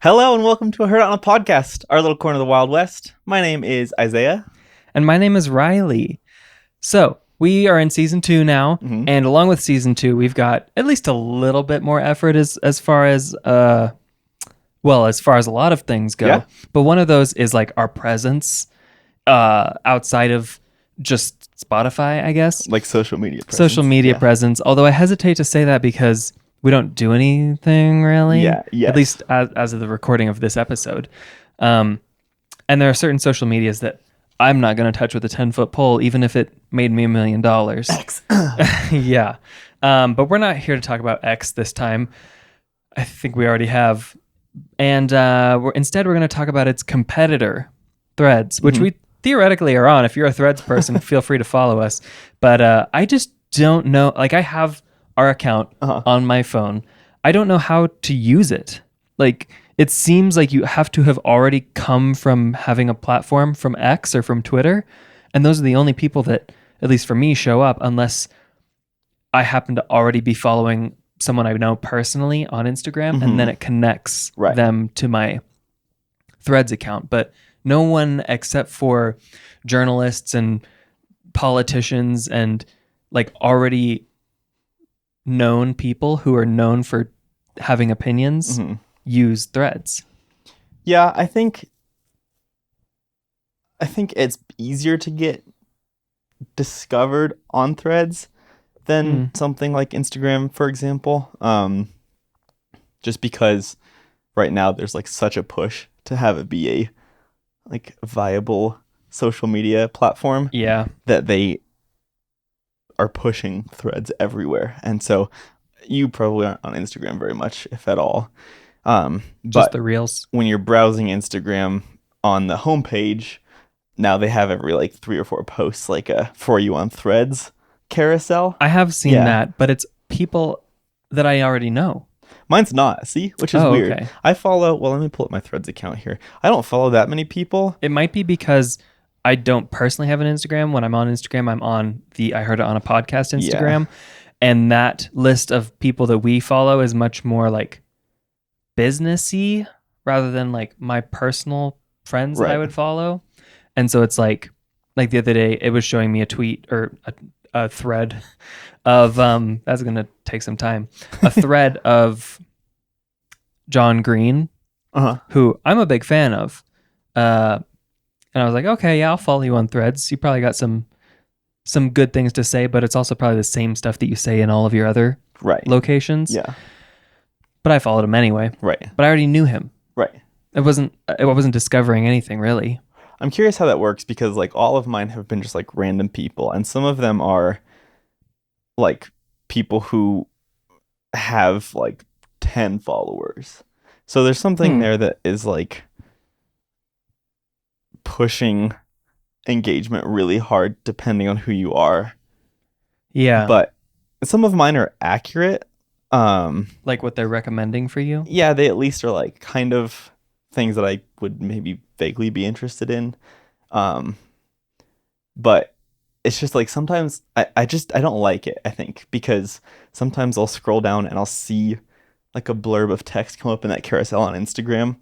Hello and welcome to a Heard It on a Podcast, our little corner of the Wild West. My name is Isaiah. And my name is Riley. So we are in season 2 now, and along with season 2, we've got at least a little bit more effort as far as a lot of things go. Yeah. But one of those is like our presence outside of just Spotify, I guess. Like social media presence. Social media presence. Although I hesitate to say that because we don't do anything really. Yeah, yes. At least as of the recording of this episode. And there are certain social medias that I'm not going to touch with a 10-foot pole, even if it made me $1 million. X. Yeah. But we're not here to talk about X this time. I think we already have. And instead, we're going to talk about its competitor, Threads, which we theoretically are on. If you're a Threads person, feel free to follow us. But I just don't know. Like, I have our account on my phone. I don't know how to use it. Like, it seems like you have to have already come from having a platform from X or from Twitter. And those are the only people that, at least for me, show up unless I happen to already be following someone I know personally on Instagram, and then it connects them to my Threads account. But no one except for journalists and politicians and like already known people who are known for having opinions use Threads. Yeah, I think it's easier to get discovered on Threads than something like Instagram, for example. Just because right now there's like such a push to have it be a like viable social media platform. Yeah. That they are pushing Threads everywhere. And so you probably aren't on Instagram very much, if at all. Just but the reels. When you're browsing Instagram on the homepage, now they have every like 3 or 4 posts like a For You on Threads carousel. I have seen that, but it's people that I already know. Mine's not, see? Which is weird. Okay. I follow, well, let me pull up my Threads account here. I don't follow that many people. It might be because I don't personally have an Instagram. When I'm on Instagram, I'm on the I Heard It on a Podcast Instagram. And that list of people that we follow is much more like businessy rather than like my personal friends that I would follow. And so it's like the other day, it was showing me a tweet or a thread of, that's going to take some time, a thread of John Green, who I'm a big fan of. And I was like, okay, yeah, I'll follow you on Threads. You probably got some good things to say, but it's also probably the same stuff that you say in all of your other locations. Yeah. But I followed him anyway. Right. But I already knew him. Right. I wasn't discovering anything really. I'm curious how that works because like all of mine have been just like random people, and some of them are like people who have like 10 followers. So there's something there that is like pushing engagement really hard depending on who you are. Yeah. But some of mine are accurate. Like what they're recommending for you? Yeah, they at least are like kind of things that I would maybe vaguely be interested in. But it's just like sometimes I don't like it, I think, because sometimes I'll scroll down and I'll see like a blurb of text come up in that carousel on Instagram.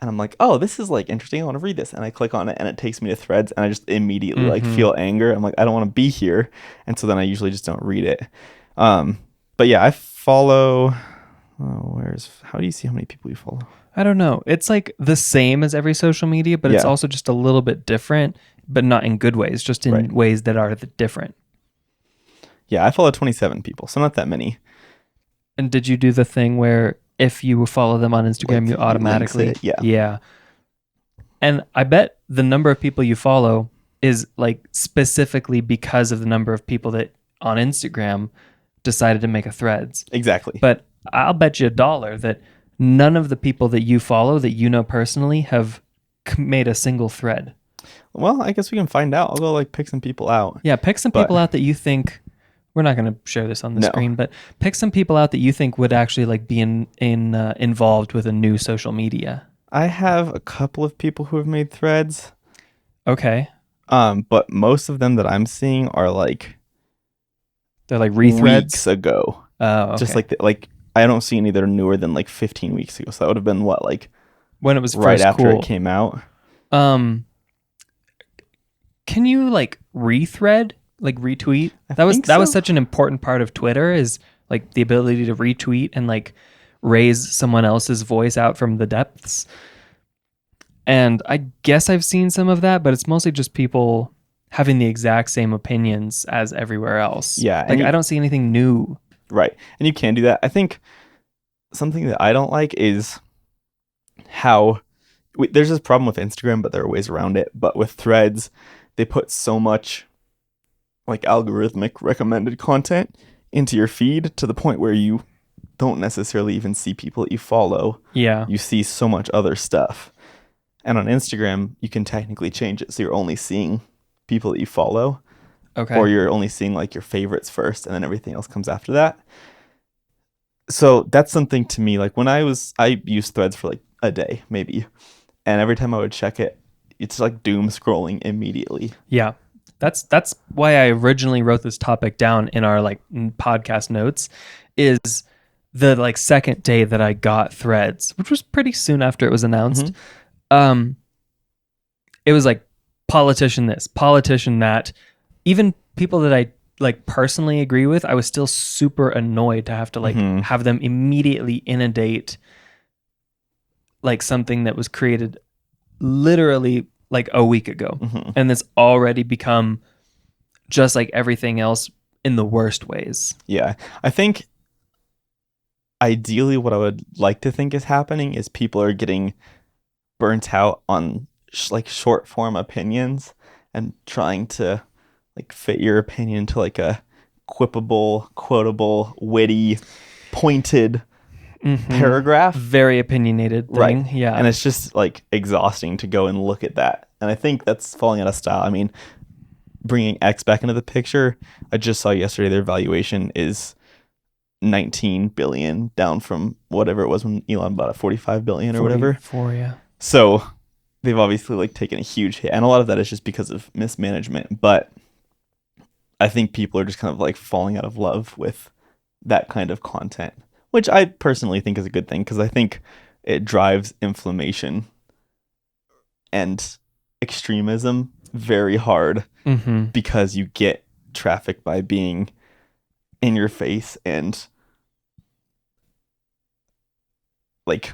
And I'm like, oh, this is like interesting. I want to read this. And I click on it and it takes me to Threads and I just immediately like feel anger. I'm like, I don't want to be here. And so then I usually just don't read it. But yeah, I follow, how do you see how many people you follow? I don't know. It's like the same as every social media, but it's also just a little bit different, but not in good ways, just in ways that are different. Yeah, I follow 27 people, so not that many. And did you do the thing where if you follow them on Instagram, Like, you automatically... Yeah. And I bet the number of people you follow is like specifically because of the number of people that on Instagram decided to make a Threads. Exactly. But I'll bet you $1 that none of the people that you follow that you know personally have made a single thread. Well, I guess we can find out. I'll go like pick some people out. Yeah, pick some people out that you think... We're not going to share this on the screen, but pick some people out that you think would actually like be involved with a new social media. I have a couple of people who have made Threads. Okay. But most of them that I'm seeing are like they're like rethreads weeks ago. Oh, okay. Just like I don't see any that are newer than like 15 weeks ago. So that would have been what, like when it was right first after cool. it came out. Can you like rethread, like retweet? That was think so. such an important part of Twitter, is like the ability to retweet and like raise someone else's voice out from the depths. And I guess I've seen some of that, but it's mostly just people having the exact same opinions as everywhere else. Yeah, like I don't see anything new. Right. And you can do that. I think something that I don't like is how there's this problem with Instagram, but there are ways around it. But with Threads, they put so much like algorithmic recommended content into your feed to the point where you don't necessarily even see people that you follow. Yeah. You see so much other stuff. And on Instagram, you can technically change it so you're only seeing people that you follow. Okay. Or you're only seeing like your favorites first and then everything else comes after that. So that's something to me, like when I used Threads for like a day maybe, and every time I would check it, it's like doom scrolling immediately. Yeah. That's why I originally wrote this topic down in our like podcast notes, is the like second day that I got Threads, which was pretty soon after it was announced. Mm-hmm. It was like politician this, politician that. Even people that I like personally agree with, I was still super annoyed to have to like have them immediately inundate like something that was created literally like a week ago. Mm-hmm. And it's already become just like everything else in the worst ways. Yeah. I think ideally what I would like to think is happening is people are getting burnt out on like short form opinions and trying to like fit your opinion to like a quippable, quotable, witty, pointed paragraph. Very opinionated thing. Right. Yeah. And it's just like exhausting to go and look at that. And I think that's falling out of style. I mean, bringing X back into the picture, I just saw yesterday their valuation is 19 billion, down from whatever it was when Elon bought it, 45 billion or whatever. 44, yeah. So they've obviously like taken a huge hit. And a lot of that is just because of mismanagement. But I think people are just kind of like falling out of love with that kind of content, which I personally think is a good thing because I think it drives inflammation and extremism very hard because you get traffic by being in your face and like,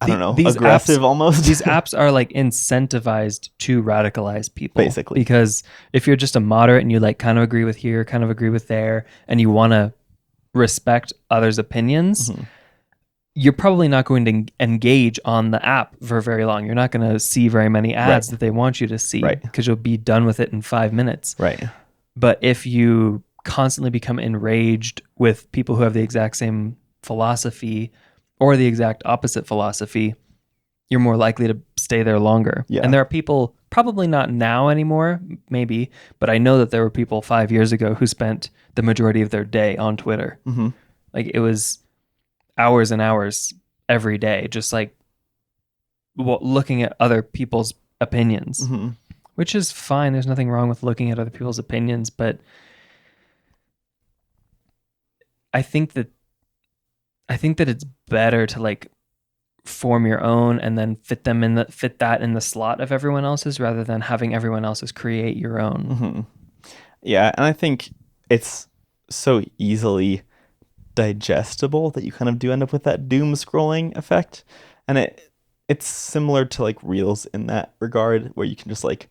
I don't know, aggressive almost. These apps are like incentivized to radicalize people. Basically. Because if you're just a moderate and you like kind of agree with here, kind of agree with there, and you want to respect others' opinions, you're probably not going to engage on the app for very long. You're not going to see very many ads that they want you to see because you'll be done with it in 5 minutes. Right. But if you constantly become enraged with people who have the exact same philosophy or the exact opposite philosophy, you're more likely to stay there longer. Yeah. And there are people, probably not now anymore, maybe, but I know that there were people 5 years ago who spent the majority of their day on Twitter. Like it was hours and hours every day, just like looking at other people's opinions, which is fine. There's nothing wrong with looking at other people's opinions, but I think that it's better to like form your own and then fit that in the slot of everyone else's rather than having everyone else's create your own. Yeah, and I think it's so easily digestible that you kind of do end up with that doom scrolling effect, and it's similar to like Reels in that regard, where you can just like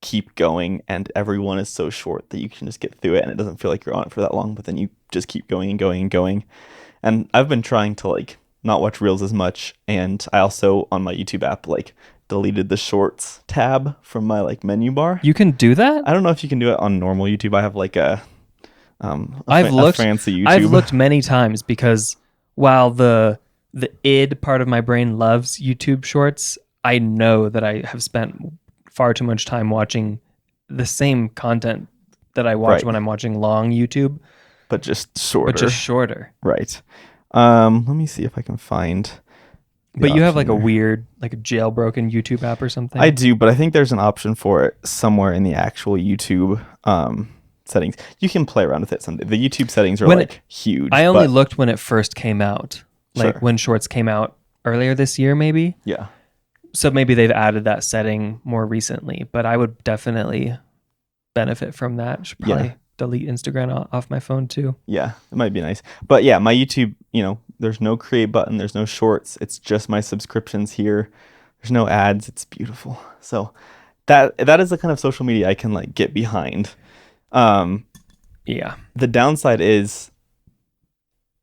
keep going and everyone is so short that you can just get through it and it doesn't feel like you're on it for that long, but then you just keep going and going and going. And I've been trying to like not watch Reels as much, and I also on my YouTube app like deleted the Shorts tab from my like menu bar. You can do that? I don't know if you can do it on normal YouTube. I have like a fancy YouTube. I've looked many times because while the id part of my brain loves YouTube Shorts, I know that I have spent far too much time watching the same content that I watch when I'm watching long YouTube, but just shorter. Right. Let me see if I can find. But you have like a weird, like a jailbroken YouTube app or something? I do, but I think there's an option for it somewhere in the actual YouTube settings. You can play around with it someday. The YouTube settings are huge. I only looked when it first came out. Like when Shorts came out earlier this year, maybe. Yeah. So maybe they've added that setting more recently, but I would definitely benefit from that. Should probably delete Instagram off my phone too. Yeah, it might be nice. But yeah, my YouTube, there's no create button, there's no shorts. It's just my subscriptions here. There's no ads. It's beautiful. So that is the kind of social media I can like get behind. Yeah. The downside is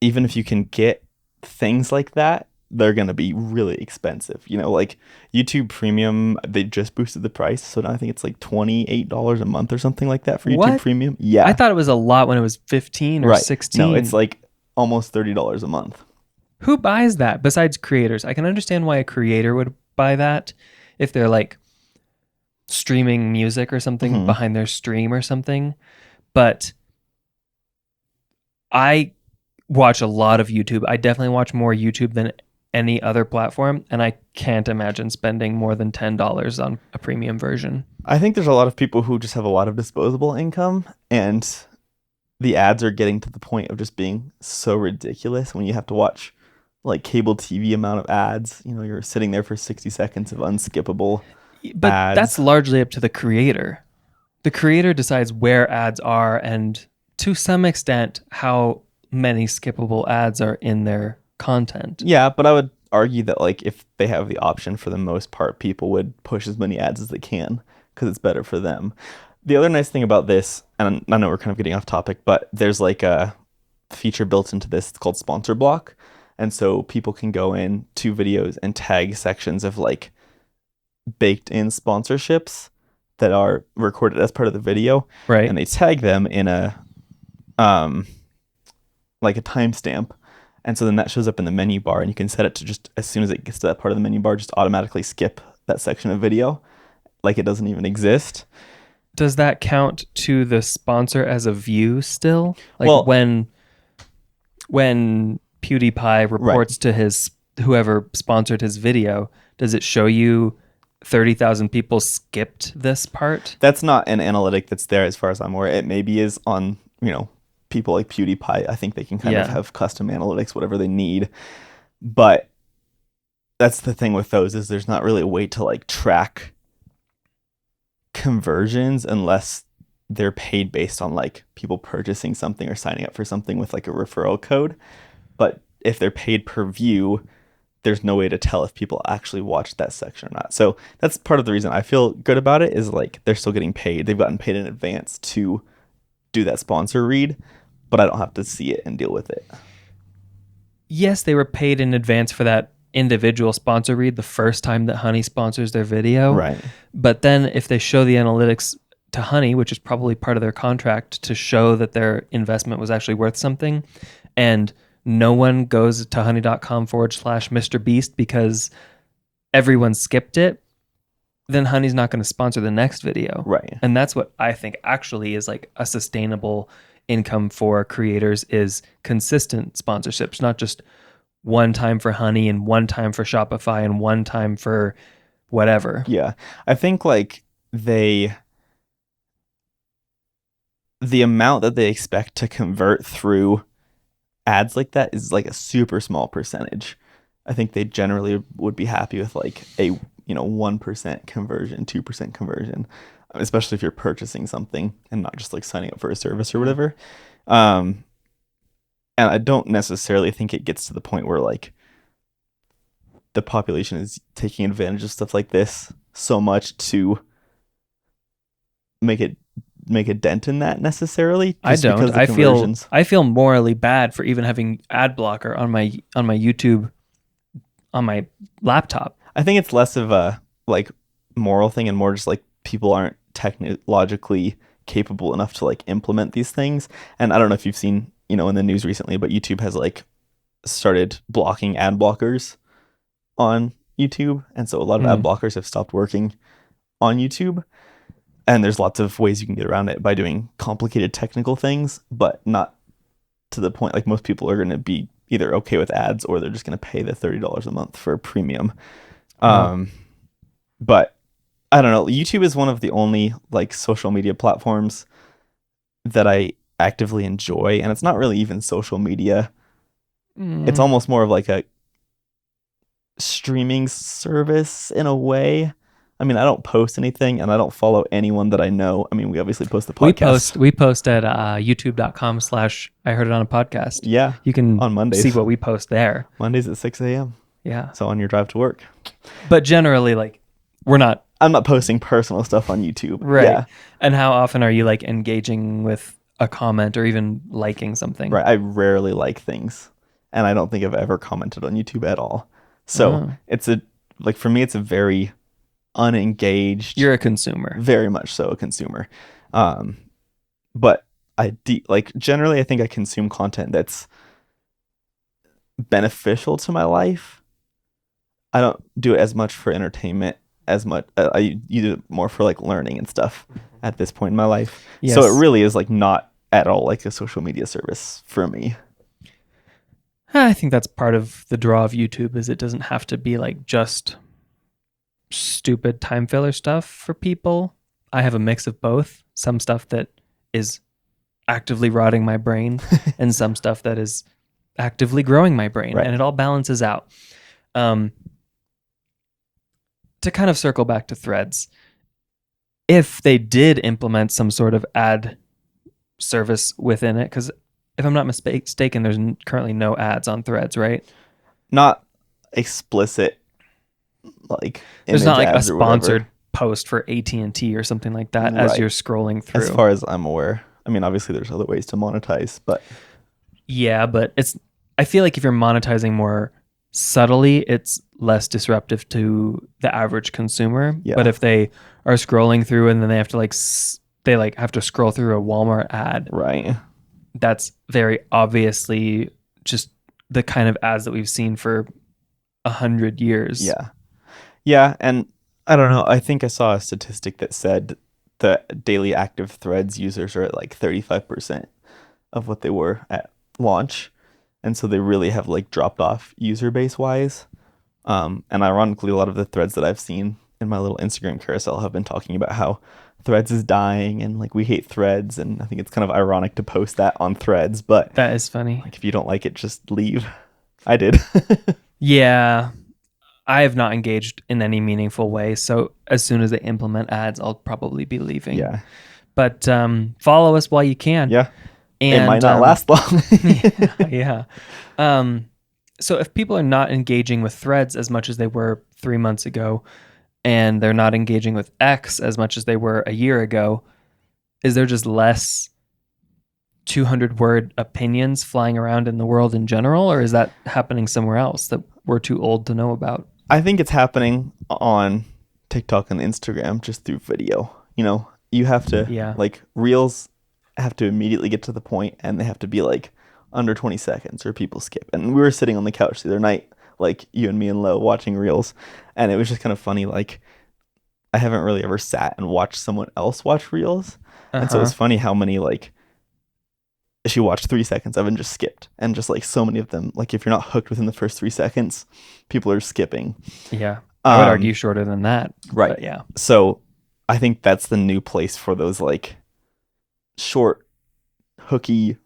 even if you can get things like that, they're going to be really expensive. Like YouTube Premium, they just boosted the price. So now I think it's like $28 a month or something like that for YouTube What? Premium. Yeah. I thought it was a lot when it was 15 or Right. 16. No, it's like almost $30 a month. Who buys that besides creators? I can understand why a creator would buy that if they're like streaming music or something behind their stream or something. But I watch a lot of YouTube. I definitely watch more YouTube than any other platform, and I can't imagine spending more than $10 on a premium version. I think there's a lot of people who just have a lot of disposable income, and the ads are getting to the point of just being so ridiculous when you have to watch like cable TV amount of ads. You're sitting there for 60 seconds of unskippable But ads. that's largely up to the creator. The creator decides where ads are and to some extent how many skippable ads are in their content. Yeah, but I would argue that like if they have the option, for the most part, people would push as many ads as they can because it's better for them. The other nice thing about this, and I know we're kind of getting off topic, but there's like a feature built into this called Sponsor Block. And so people can go in to videos and tag sections of like baked in sponsorships that are recorded as part of the video. Right. And they tag them in a like a timestamp. And so then that shows up in the menu bar, and you can set it to just as soon as it gets to that part of the menu bar, just automatically skip that section of video like it doesn't even exist. Does that count to the sponsor as a view still? Like Well, when PewDiePie reports to his whoever sponsored his video, does it show you 30,000 people skipped this part? That's not an analytic that's there as far as I'm aware. It maybe is on, people like PewDiePie. I think they can kind of have custom analytics, whatever they need. But that's the thing with those, is there's not really a way to like track conversions unless they're paid based on like people purchasing something or signing up for something with like a referral code. But if they're paid per view, there's no way to tell if people actually watched that section or not. So that's part of the reason I feel good about it, is like they're still getting paid. They've gotten paid in advance to do that sponsor read, but I don't have to see it and deal with it. Yes, they were paid in advance for that individual sponsor read the first time that Honey sponsors their video. Right. But then if they show the analytics to Honey, which is probably part of their contract to show that their investment was actually worth something, and no one goes to honey.com/Mr. Beast because everyone skipped it, then Honey's not going to sponsor the next video. Right. And that's what I think actually is like a sustainable income for creators, is consistent sponsorships, not just one time for Honey and one time for Shopify and one time for whatever. Yeah. I think like the amount that they expect to convert through ads like that is like a super small percentage. I think they generally would be happy with like a 1% conversion, 2% conversion, especially if you're purchasing something and not just like signing up for a service or whatever. And I don't necessarily think it gets to the point where like the population is taking advantage of stuff like this so much to make a dent in that necessarily. I don't. I feel morally bad for even having ad blocker on my YouTube on my laptop. I think it's less of a like moral thing and more just like people aren't technologically capable enough to like implement these things. And I don't know if you've seen, in the news recently, but YouTube has like started blocking ad blockers on YouTube. And so a lot of ad blockers have stopped working on YouTube. And there's lots of ways you can get around it by doing complicated technical things, but not to the point like most people are going to be either okay with ads or they're just going to pay the $30 a month for premium. But I don't know. YouTube is one of the only like social media platforms that I actively enjoy, and it's not really even social media. It's almost more of like streaming service in a way. I mean, I don't post anything and I don't follow anyone that I know. I mean, we obviously post the podcast. We post at youtube.com/ I heard it on a podcast. Yeah. You can On Mondays. see what we post there. Mondays at 6 a.m. Yeah. So on your drive to work. But generally, like, I'm not posting personal stuff on YouTube. right. Yeah. And how often are you like engaging with a comment or even liking something? Right. I rarely like things. And I don't think I've ever commented on YouTube at all. So for me, it's a very unengaged. You're a consumer. Very much so a consumer. But generally, I think I consume content that's beneficial to my life. I don't do it as much for entertainment as much. I do it more for like learning and stuff at this point in my life. Yes. So it really is like not at all like a social media service for me. I think that's part of the draw of YouTube is it doesn't have to be like just stupid time filler stuff for people. I have a mix of both. Some stuff that is actively rotting my brain and some stuff that is actively growing my brain. Right. And it all balances out. To kind of circle back to Threads, if they did implement some sort of ad service within it, because if I'm not mistaken, there's currently no ads on Threads, right? Not explicit, like There's not like a ads or whatever. sponsored post for AT&T or something like that as Right. you're scrolling through. As far as I'm aware. I mean, obviously there's other ways to monetize, but Yeah, but I feel like if you're monetizing more subtly, it's less disruptive to the average consumer. Yeah. But if they are scrolling through and then they have to have to scroll through a Walmart ad, right. that's very obviously just the kind of ads that we've seen for 100 years. Yeah, and I don't know. I think I saw a statistic that said the daily active Threads users are at like 35% of what they were at launch. And so they really have like dropped off user base wise. And ironically, a lot of the threads that I've seen in my little Instagram carousel have been talking about how Threads is dying and like we hate Threads. And I think it's kind of ironic to post that on Threads, but That is funny. like if you don't like it, just leave. I did. Yeah. I have not engaged in any meaningful way. So as soon as they implement ads, I'll probably be leaving. Yeah. But follow us while you can. Yeah. And, it might not last long. yeah. So if people are not engaging with Threads as much as they were 3 months ago, and they're not engaging with X as much as they were a year ago, is there just less 200-word opinions flying around in the world in general, or is that happening somewhere else that we're too old to know about? I think it's happening on TikTok and Instagram just through video. You know, you have to, like, Reels have to immediately get to the point and they have to be like under 20 seconds or people skip. And we were sitting on the couch the other night, like you and me and Lo watching Reels, and it was just kind of funny. Like, I haven't really ever sat and watched someone else watch Reels. And so it's funny how many, like, she watched 3 seconds of and just skipped. And just like so many of them, like if you're not hooked within the first 3 seconds, people are skipping. Yeah. I would argue shorter than that. Right. But yeah. So I think that's the new place for those like short, hooky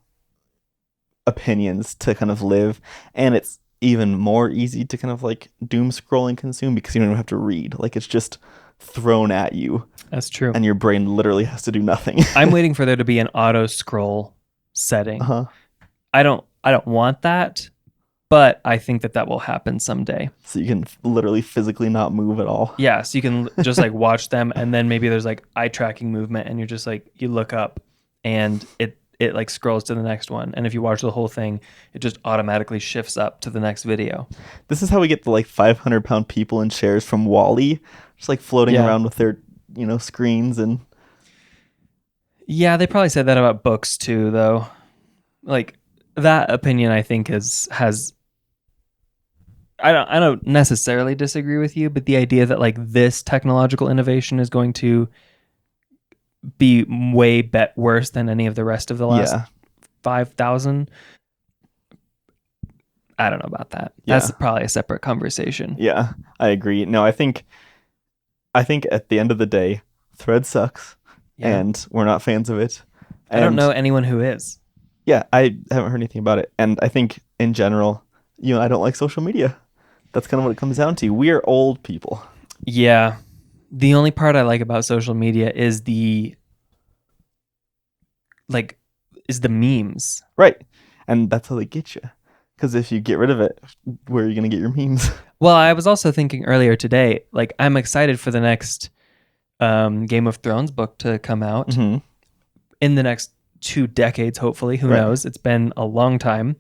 opinions to kind of live. And it's even more easy to kind of like doom scroll and consume because you don't even have to read. Like it's just thrown at you. That's true. And your brain literally has to do nothing. I'm waiting for there to be an auto scroll setting. I don't want that, but I think that will happen someday. So you can literally physically not move at all. Yeah, so you can just like watch them, and then maybe there's like eye tracking movement, and you're just like, you look up and it like scrolls to the next one, and if you watch the whole thing, it just automatically shifts up to the next video. This is how we get the like 500-pound people in chairs from WALL-E, just like floating around with their, you know, screens. And yeah, they probably said that about books too, though. Like that opinion, I think has. I don't necessarily disagree with you, but the idea that like this technological innovation is going to be way worse than any of the rest of the last 5,000. I don't know about that. That's probably a separate conversation. Yeah, I agree. No, I think at the end of the day, Thread sucks. And we're not fans of it. And I don't know anyone who is. Yeah, I haven't heard anything about it. And I think in general, you know, I don't like social media. That's kind of what it comes down to. We're old people. Yeah. The only part I like about social media is the memes. Right. And that's how they get you. Because if you get rid of it, where are you going to get your memes? Well, I was also thinking earlier today, like I'm excited for the next Game of Thrones book to come out Mhm. in the next 2 decades, hopefully. Who Right. knows? It's been a long time.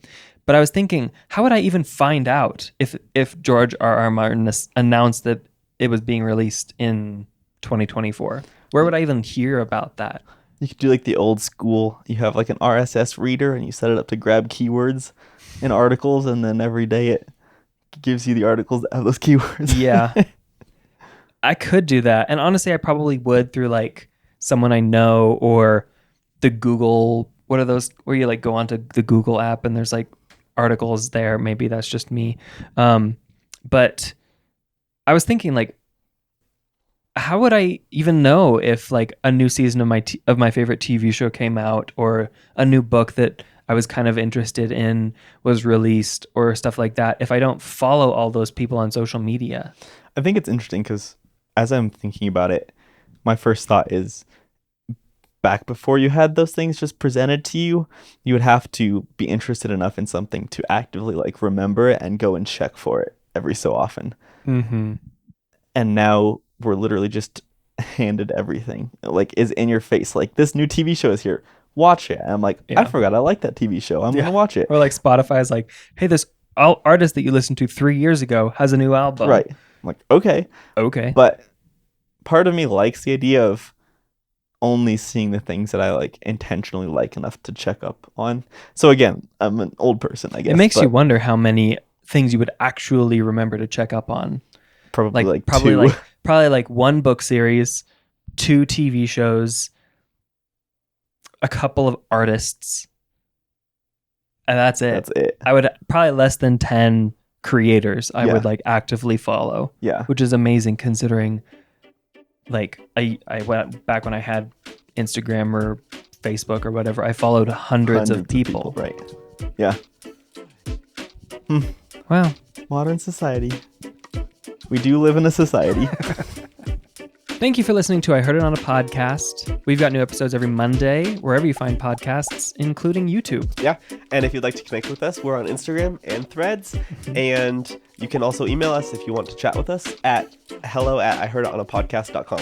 But I was thinking, how would I even find out if George R.R. Martin announced that it was being released in 2024? Where would I even hear about that? You could do like the old school. You have like an RSS reader and you set it up to grab keywords in articles, and then every day it gives you the articles that have those keywords. Yeah. I could do that. And honestly, I probably would through like someone I know or the Google, what are those where you like go onto the Google app and there's like articles there. Maybe that's just me. But I was thinking like, how would I even know if like a new season of my favorite TV show came out or a new book that I was kind of interested in was released or stuff like that if I don't follow all those people on social media? I think it's interesting because as I'm thinking about it, my first thought is back before you had those things just presented to you, you would have to be interested enough in something to actively like remember it and go and check for it every so often. Mm-hmm. And now we're literally just handed everything, like is in your face, like this new TV show is here, watch it. And I'm like, Yeah. I forgot I like that TV show, I'm Yeah. gonna watch it. Or like Spotify is like, hey, this artist that you listened to 3 years ago has a new album. Right. I'm like, okay. Okay. But part of me likes the idea of only seeing the things that I like intentionally like enough to check up on. So again, I'm an old person, I guess. It makes but you wonder how many things you would actually remember to check up on. probably like probably two. probably like 1 book series, 2 TV shows, a couple of artists, and that's it. That's it. I would probably less than 10 creators I Yeah. would like actively follow, Yeah. which is amazing considering like I went back when I had Instagram or Facebook or whatever, I followed hundreds of people. Right. Yeah. Wow. Modern society. We do live in a society. Thank you for listening to I Heard It on a Podcast. We've got new episodes every Monday, wherever you find podcasts, including YouTube. Yeah. And if you'd like to connect with us, we're on Instagram and Threads. And you can also email us if you want to chat with us at hello@ihearditonapodcast.com.